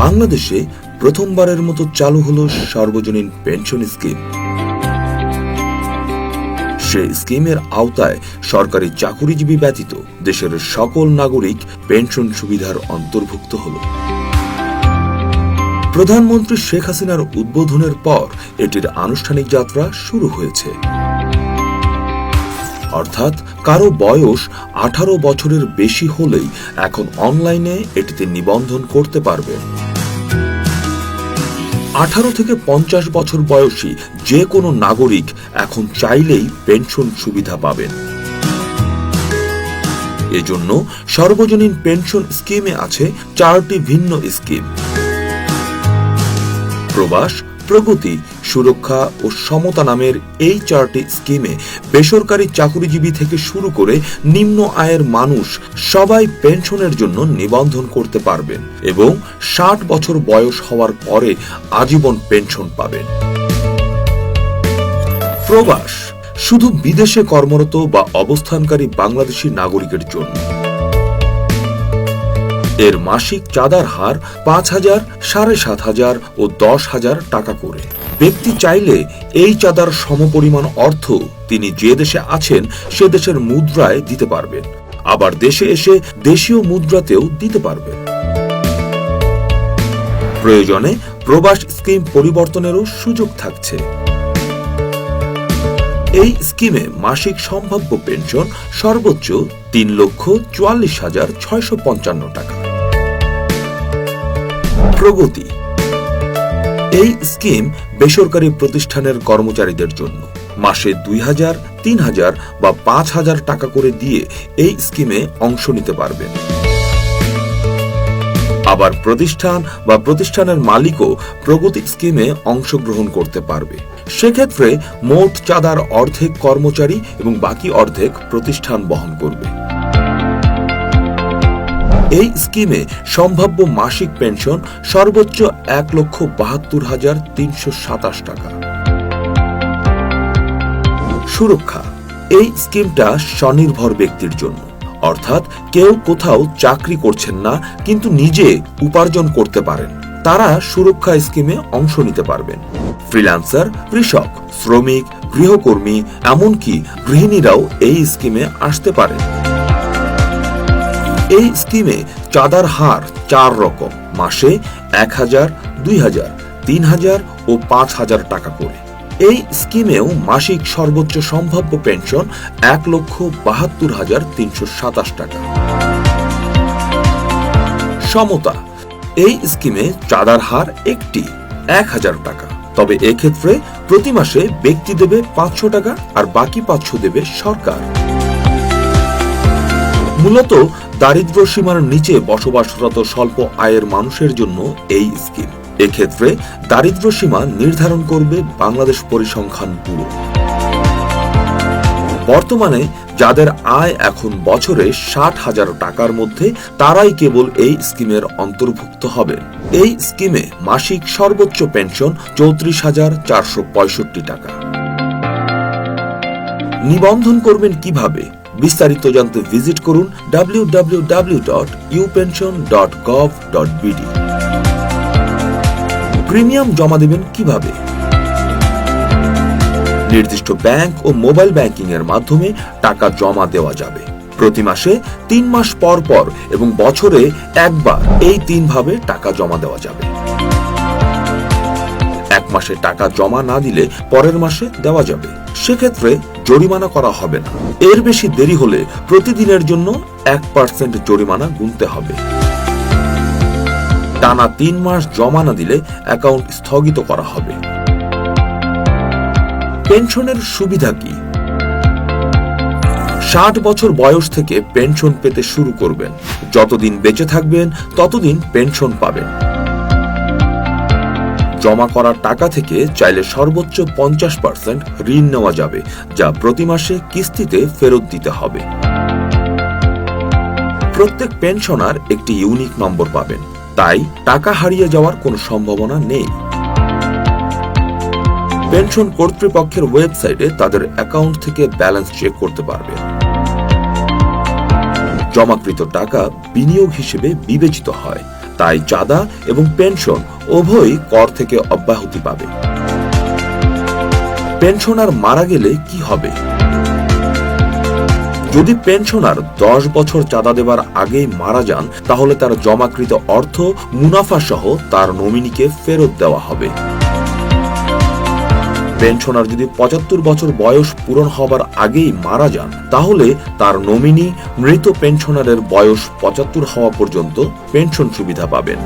বাংলাদেশে প্রথমবারের মতো চালু হলো সর্বজনীন পেনশন স্কিম। সেই স্কিমের আওতায় সরকারি চাকুরিজীবী ব্যতীত দেশের সকল নাগরিক পেনশন সুবিধার অন্তর্ভুক্ত হল। প্রধানমন্ত্রী শেখ হাসিনার উদ্বোধনের পর এটির আনুষ্ঠানিক যাত্রা শুরু হয়েছে। অর্থাৎ কারো বয়স 18 বছরের বেশি হলেই এখন অনলাইনে এটিতে নিবন্ধন করতে পারবে। 18 থেকে 50 বছর বয়সী যে কোনো নাগরিক এখন চাইলেই পেনশন সুবিধা পাবেন। এজন্য সর্বজনীন পেনশন স্কিমে আছে 4টি ভিন্ন স্কিম। প্রবাস, প্রগতি, সুরক্ষা ও সমতা নামের এই 4টি স্কিমে বেসরকারি চাকুরিজীবী থেকে শুরু করে নিম্ন আয়ের মানুষ সবাই পেনশনের জন্য নিবন্ধন করতে পারবেন এবং 60 বছর বয়স হওয়ার পরে আজীবন পেনশন পাবেন। প্রবাস শুধু বিদেশে কর্মরত বা অবস্থানকারী বাংলাদেশী নাগরিকের জন্য। এর মাসিক চাঁদার হার 5,000, 7,500 ও 10,000 টাকা করে। ব্যক্তি চাইলে এই চাঁদার সমপরিমাণ অর্থ তিনি যে দেশে আছেন সে দেশের মুদ্রায় দিতে পারবেন, আবার দেশে এসে দেশীয় মুদ্রাতেও দিতে পারবেন। প্রয়োজনে প্রবাস স্কিম পরিবর্তনেরও সুযোগ থাকছে। এই স্কিমে মাসিক সম্ভাব্য পেনশন সর্বোচ্চ 3,44,655 টাকা। প্রগতি এই স্কিম বেসরকারি প্রতিষ্ঠানের কর্মচারীদের জন্য। মাসে 2,000, 3,000 বা 5,000 টাকা করে দিয়ে এই স্কিমে অংশ নিতে পারবেন। আবার প্রতিষ্ঠান বা প্রতিষ্ঠানের মালিকও প্রগতি স্কিমে অংশগ্রহণ করতে পারবে। সেক্ষেত্রে মোট চাঁদার অর্ধেক কর্মচারী এবং বাকি অর্ধেক প্রতিষ্ঠান বহন করবে। এই স্কিমে সম্ভাব্য মাসিক পেনশন সর্বোচ্চ 1,72,327 টাকা। সুরক্ষা এই স্কিমটা স্বনির্ভর ব্যক্তির জন্য, অর্থাৎ কেউ কোথাও চাকরি করছেন না কিন্তু নিজে উপার্জন করতে পারেন, তারা সুরক্ষা স্কিমে অংশ নিতে পারবেন। ফ্রিল্যান্সার, কৃষক, শ্রমিক, গৃহকর্মী, এমনকি গৃহিণীরাও এই স্কিমে আসতে পারেন। এই স্কিমে চাঁদার হার 4 রকম, মাসে 1,000, 2,000, 3,000 ও 5,000 টাকা করে। এই স্কিমেও মাসিক সর্বোচ্চ সম্ভাব্য পেনশন 1,72,327 টাকা। সমতা এই স্কিমে চাঁদার হার একটি 1,000 টাকা, তবে এক্ষেত্রে প্রতি মাসে ব্যক্তি দেবে 500 টাকা আর বাকি 500 দেবে সরকার। মূলত দারিদ্র্য সীমার নিচে বসবাসরত স্বল্প আয়ের মানুষের জন্য এই স্কিম। এক্ষেত্রে দারিদ্র্য সীমা নির্ধারণ করবে বাংলাদেশ পরিসংখ্যান ব্যুরো। বর্তমানে যাদের আয় এখন বছরে 60,000 টাকার মধ্যে তারাই কেবল এই স্কিমের অন্তর্ভুক্ত হবেন। এই স্কিমে মাসিক সর্বোচ্চ পেনশন 34,465 টাকা। নিবন্ধন করবেন কিভাবে? বিস্তারিত জানতে ভিজিট করুন www.upension.gov.bd। প্রিমিয়াম জমা দেবেন কিভাবে? নির্দিষ্ট ব্যাংক ও মোবাইল ব্যাংকিং এর মাধ্যমে টাকা জমা দেওয়া যাবে। প্রতি মাসে 3 মাস পর পর এবং বছরে একবার এই 3 ভাবে টাকা জমা দেওয়া যাবে। এক মাসে টাকা জমা না দিলে পরের মাসে দেওয়া যাবে। সেক্ষেত্রে জরিমানা করা হবে না। এর বেশি দেরি হলে প্রতিদিনের জন্য 1% জরিমানা গুনতে হবে। টানা 3 মাস জমা না দিলে অ্যাকাউন্ট স্থগিত করা হবে। পেনশনের সুবিধা কি? 60 বছর বয়স থেকে পেনশন পেতে শুরু করবেন। যতদিন বেঁচে থাকবেন ততদিন পেনশন পাবেন। জমা করা টাকা থেকে চাইলে সর্বোচ্চ 50% ঋণ নেওয়া যাবে, যা প্রতি মাসে কিস্তিতে ফেরত দিতে হবে। প্রত্যেক পেনশনার একটি ইউনিক নম্বর পাবেন, তাই টাকা হারিয়ে যাওয়ার কোনো সম্ভাবনা নেই। পেনশন কর্তৃপক্ষের ওয়েবসাইটে তাদের অ্যাকাউন্ট থেকে ব্যালেন্স চেক করতে পারবে। জমাকৃত টাকা বিনিয়োগ হিসেবে বিবেচিত হয়, তাই চাঁদা এবং পেনশন উভয়ই কর থেকে অব্যাহতি পাবে। পেনশনার মারা গেলে কি হবে? যদি পেনশনার 10 বছর চাঁদা দেওয়ার আগেই মারা যান, তাহলে তার জমাকৃত অর্থ মুনাফা সহ তার নমিনিকে ফেরত দেওয়া হবে। পেনশনার যদি 75 বছর বয়স পূরণ হবার আগেই মারা যান, তাহলে তার নমিনি মৃত পেনশনারের বয়স 75 হওয়া পর্যন্ত পেনশন সুবিধা পাবেন।